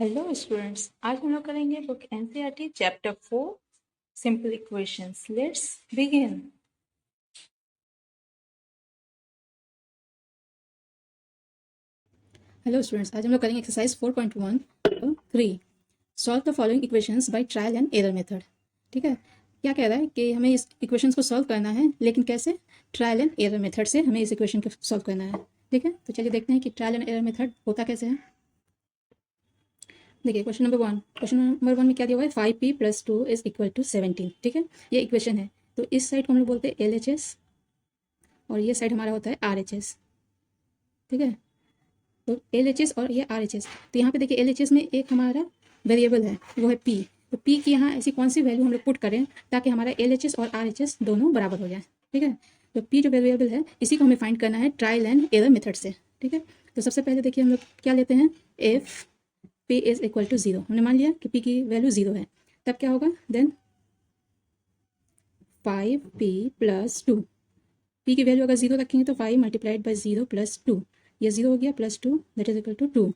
Hello students, आज हम लोग करेंगे book NCERT chapter 4 simple equations. Let's begin. Hello students, आज हम लोग करेंगे exercise 4.1 solve the following equations by trial and error method. ठीक है, क्या कह रहा है कि हमें इस इक्वेशंस को सॉल्व करना है, लेकिन कैसे? ट्रायल एंड एरर मेथड से हमें इस इक्वेशन को सॉल्व करना है। ठीक है, तो चलिए देखते हैं कि ट्रायल एंड एरर मेथड होता कैसे है। देखिए क्वेश्चन नंबर वन में क्या दिया हुआ है? 5p + 2 = 17। ठीक है, ये इक्वेशन है। तो इस साइड को हम लोग बोलते हैं LHS और ये साइड हमारा होता है RHS। ठीक है, तो LHS और ये RHS। तो यहाँ पे देखिए LHS में एक हमारा वेरिएबल है, वो है P। तो P की यहाँ ऐसी कौन सी वैल्यू हम लोग पुट करें ताकि हमारा LHS और RHS दोनों बराबर हो जाए। ठीक है, तो P जो वेरिएबल है इसी को हमें फाइंड करना है ट्रायल एंड एरर मेथड से। ठीक है, तो सबसे पहले देखिए हम लोग क्या लेते हैं, इफ P = 0। हमने मान लिया कि P की वैल्यू 0 है, तब क्या होगा? Then 5p + 2। P की वैल्यू अगर 0 रखेंगे तो 5 × 0 + 2, ये 0 हो गया, +2 दैट इज इक्वल टू 2।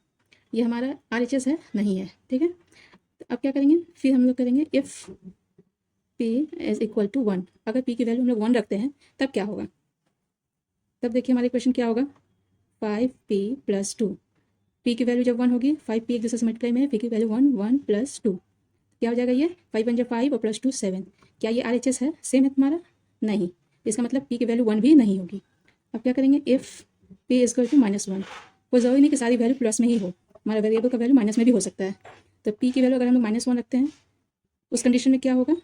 ये हमारा RHS है, नहीं है। ठीक है, तो अब क्या करेंगे, फिर हम लोग करेंगे इफ़ P = 1। अगर P की वैल्यू हम लोग 1 रखते हैं तब क्या होगा? तब देखिए हमारा इक्वेशन क्या होगा, 5p + 2। P की वैल्यू जब 1 होगी, 5p एक दूसरे से मल्टीप्लाई में है, P की वैल्यू 1, 1 + 2 क्या हो जाएगा? ये 5 × 5 और +2 7। क्या ये RHS है? सेम है तुम्हारा? नहीं, इसका मतलब P की वैल्यू 1 भी नहीं होगी। अब क्या करेंगे, इफ़ P = -1। वो ज़रूरी नहीं कि सारी वैल्यू प्लस में ही हो, हमारा वेरिएबल का वैल्यू माइनस में भी हो सकता है। तो P की वैल्यू अगर हम लोग -1 रखते हैं, उस कंडीशन में क्या होगा?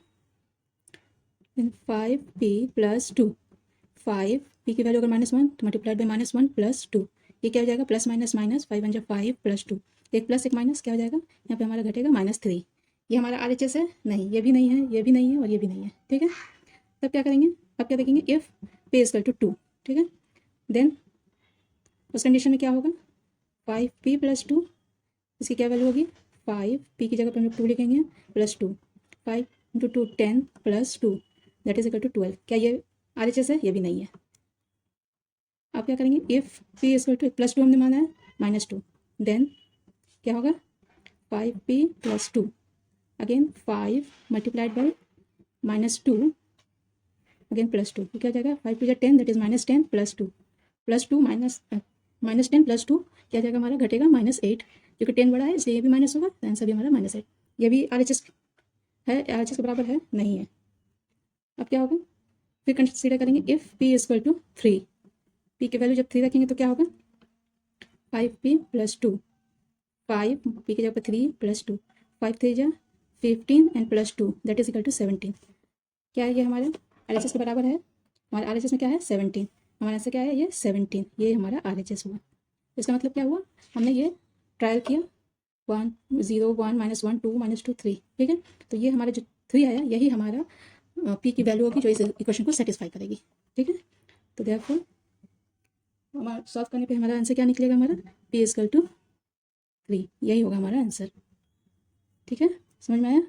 5p + 2। 5p की वैल्यू अगर -1 तो मल्टीप्लाइड बाई -1 + 2, ये क्या हो जाएगा? प्लस माइनस माइनस, 5 × 5 + 2, एक प्लस एक माइनस क्या हो जाएगा? यहाँ पे हमारा घटेगा -3। ये हमारा RHS है? नहीं, ये भी नहीं है, ये भी नहीं है और ये भी नहीं है। ठीक है, तब क्या करेंगे? अब क्या देखेंगे, इफ़ P = 2। ठीक है, देन उस कंडीशन में क्या होगा, 5p + 2, इसकी क्या वैल्यू होगी? 5p की जगह पर हम लोग 2 लिखेंगे, +2, 5 × 2 10 + 2 दैट इज इक्वल टू 12। क्या ये RHS है? ये भी नहीं है। अब क्या करेंगे, इफ़ P = +2 हमने माना है, -2, देन क्या होगा, 5p + 2, again 5 multiplied by -2 again +2, क्या हो जाएगा? 5 × 10 दैट इज -10 + 2 +2 -10 + 2 क्या हो जाएगा हमारा? घटेगा -8, क्योंकि 10 बड़ा है इसलिए ये भी माइनस होगा, तो आंसर भी हमारा -8। ये भी RHS है? RHS के बराबर है? नहीं है। अब क्या होगा, फिर कंसीडर करेंगे इफ़ P = 3। P की वैल्यू जब 3 रखेंगे तो क्या होगा, 5p + 2, 5 P की जगह पर 3 + 2, 5 3 जा 15 and +2 that is equal to 17। क्या है ये हमारे RHS के बराबर है? हमारे RHS में क्या है? 17। हमारा आंसर क्या है? ये 17, ये हमारा RHS हुआ। इसका मतलब क्या हुआ, हमने ये ट्रायल किया, 1 0 1 -1 2 -2 3। ठीक है, तो ये हमारा जो 3 आया यही हमारा P की वैल्यू होगी जो इस इक्वेशन को सेटिस्फाई करेगी। ठीक है, तो देयरफॉर हमारा सॉल्व करने पे हमारा आंसर क्या निकलेगा, हमारा P = 3, यही होगा हमारा आंसर। ठीक है, समझ में आया?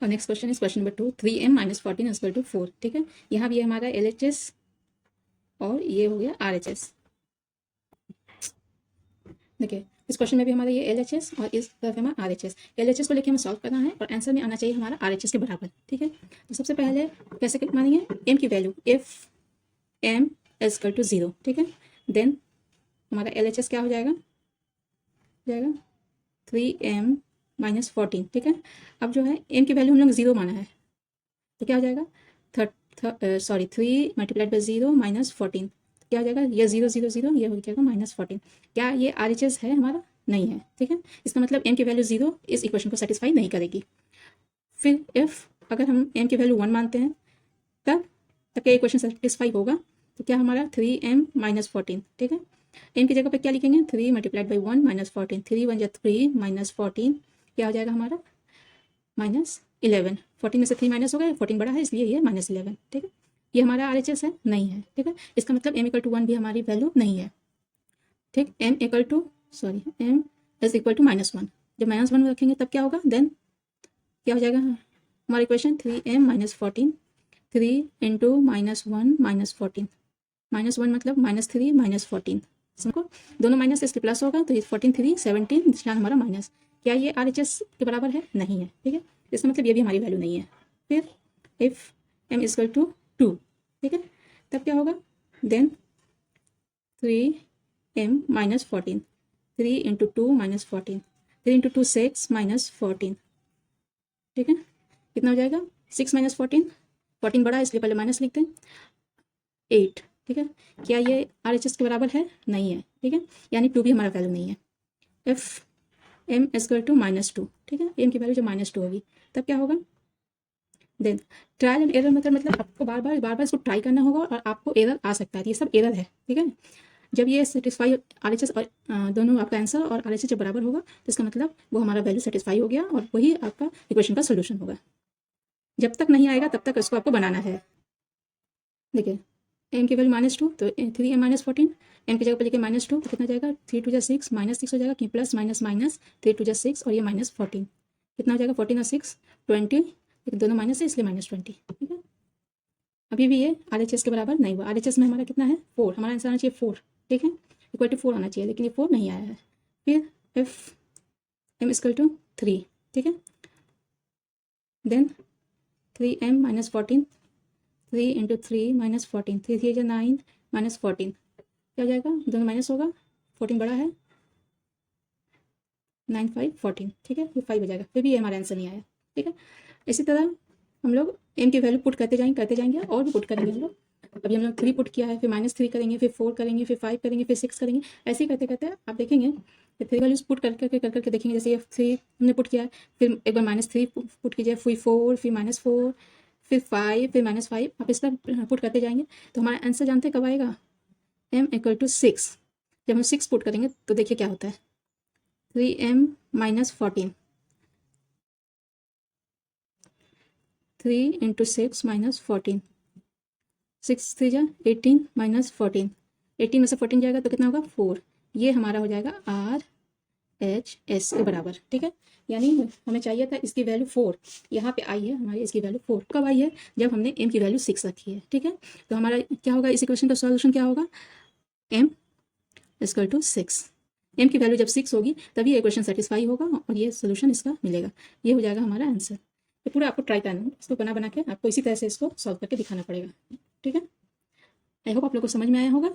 और next question is question number 2, 3m - 14 = 4। ठीक है, यहाँ भी हमारा LHS और ये हो गया RHS। देखिए इस क्वेश्चन में भी हमारा ये LHS और इस तरफ हमारा RHS। LHS को लेके हमें सॉल्व करना है और आंसर में आना चाहिए हमारा RHS के बराबर। ठीक है, तो सबसे पहले कैसे मानेंगे, m की वैल्यू, इफ m = 0। ठीक है, देन हमारा LHS क्या हो जाएगा, 3m - 14। ठीक है, अब जो है m की वैल्यू हम लोग 0 माना है, तो क्या हो जाएगा, 3 मल्टीप्लाइड बाई 0 - 14 क्या हो जाएगा, ये 0 0 0 ये हो जाएगा -14। क्या ये RHS है हमारा? नहीं है। ठीक है, इसका मतलब m की वैल्यू 0 इस इक्वेशन को सेटिस्फाई नहीं करेगी। फिर इफ अगर हम m की वैल्यू 1 मानते हैं तब क्या इक्वेशन सेटिस्फाई होगा, तो क्या हमारा 3m - 14। ठीक है, m की जगह पे क्या लिखेंगे, 3 मल्टीप्लाइड बाई 1 -14, 3 1 जा 3 -14 क्या हो जाएगा हमारा -11। 14 में से 3 माइनस हो गया, 14 बड़ा है इसलिए ये -11। ठीक है, ये हमारा RHS है? नहीं है। ठीक है, इसका मतलब m = 1 भी हमारी वैल्यू नहीं है। ठीक, m = m is equal to -1। जब -1 रखेंगे तब क्या होगा, देन क्या हो जाएगा हमारी इक्वेशन, 3m - 14, 3 × -1 - 14, -1 मतलब -3 - 14 को दोनों माइनस इसलिए प्लस होगा, तो ये 14 3 17 निशान हमारा माइनस। क्या ये RHS के बराबर है? नहीं है, ठीक है, इसका मतलब ये भी हमारी वैल्यू नहीं है। फिर इफ़ m इक्वल टू 2, ठीक है, तब क्या होगा, then 3m minus 14, 3 into 2 minus 14, 3 into 2 6 minus 14, ठीक है, कितना हो जाएगा 6 माइनस 14, 14 बड़ा है इसलिए पहले माइनस लिखते हैं, 8, ठीक है। क्या ये RHS के बराबर है? नहीं है, ठीक है, यानी 2 भी हमारा वैल्यू नहीं है। एफ m इक्वल टू -2, ठीक है, m की वैल्यू जब -2 होगी तब क्या होगा, then trial and error method, मतलब आपको बार बार इसको ट्राई करना होगा और आपको एरर आ सकता है, ये सब एरर है, ठीक है। जब ये सेटिस्फाई RHS और दोनों आपका आंसर और RHS जब बराबर होगा तो इसका मतलब वो हमारा वैल्यू सेटिस्फाई हो गया और वही आपका इक्वेशन का सोल्यूशन होगा। जब तक नहीं आएगा तब तक इसको आपको बनाना है। देखिए m की वैल्यू -2, तो 3m माइनस 14, m की जगह पर लिखे -2, तो कितना जाएगा 3 2 6 -6 हो जाएगा, कि प्लस माइनस माइनस 3 2 6 और ये -14, कितना हो जाएगा 14 और 6 20, लेकिन दोनों माइनस है इसलिए -20, ठीक है। अभी भी ये RHS के बराबर नहीं हुआ, RHS में हमारा कितना है 4, हमारा आंसर आना चाहिए 4, ठीक है, इक्वल टू 4 आना चाहिए, लेकिन ये 4 नहीं आया है। फिर एफ m इक्वल टू 3, ठीक है, then 3m minus 14, 3 into 3 minus 14, 3 3 जो 9 माइनस 14, क्या हो जाएगा, दोनों माइनस होगा, 14 बड़ा है, 9 5 14, ठीक है, ये 5 हो जाएगा, फिर भी ये हमारा आंसर नहीं आया, ठीक है। इसी तरह हम लोग m की वैल्यू पुट करते जाएंगे और भी पुट करेंगे हम लोग। अभी हम लोग 3 पुट किया है, फिर -3 करेंगे, फिर 4 करेंगे, फिर 5 करेंगे, फिर 6 करेंगे, ऐसे ही करते करते आप देखेंगे कि 3 वैल्यूज पुट कर करके देखेंगे। जैसे ये 3 हमने पुट किया है, फिर एक बार -3 पुट कीजिए, फिर 4, फिर -4, फिर 5, फिर -5, आप इस तरह पुट करते जाएंगे तो हमारा आंसर जानते हैं कब आएगा, m इक्वल टू 6। जब हम 6 पुट करेंगे तो देखिए क्या होता है, 3m माइनस 14, 3 इंटू 6 माइनस 14, 6 3 जा 18 माइनस 14, 18 में से 14 जाएगा तो कितना होगा 4, ये हमारा हो जाएगा RHS के बराबर, ठीक है। यानी हमें चाहिए था इसकी वैल्यू 4, यहाँ पे आई है हमारी इसकी वैल्यू 4, कब आई है, जब हमने m की वैल्यू 6 रखी है, ठीक है। तो हमारा क्या होगा, इस इक्वेशन का सॉल्यूशन क्या होगा, m इक्वल टू 6, m की वैल्यू जब 6 होगी तभी इक्वेशन सेटिस्फाई होगा और ये सोल्यूशन इसका मिलेगा, ये हो जाएगा हमारा आंसर। तो पूरा आपको ट्राई करना है, इसको बना के आपको इसी तरह से इसको सॉल्व करके दिखाना पड़ेगा, ठीक है। आई होप आप लोग को समझ में आया होगा।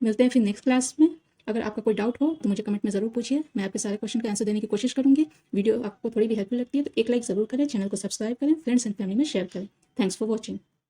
मिलते हैं फिर नेक्स्ट क्लास में। अगर आपका कोई डाउट हो तो मुझे कमेंट में ज़रूर पूछिए, मैं आपके सारे क्वेश्चन का आंसर देने की कोशिश करूंगी। वीडियो आपको थोड़ी भी हेल्पफुल लगती है तो एक लाइक ज़रूर करें, चैनल को सब्सक्राइब करें, फ्रेंड्स एंड फैमिली में शेयर करें। Thanks for watching.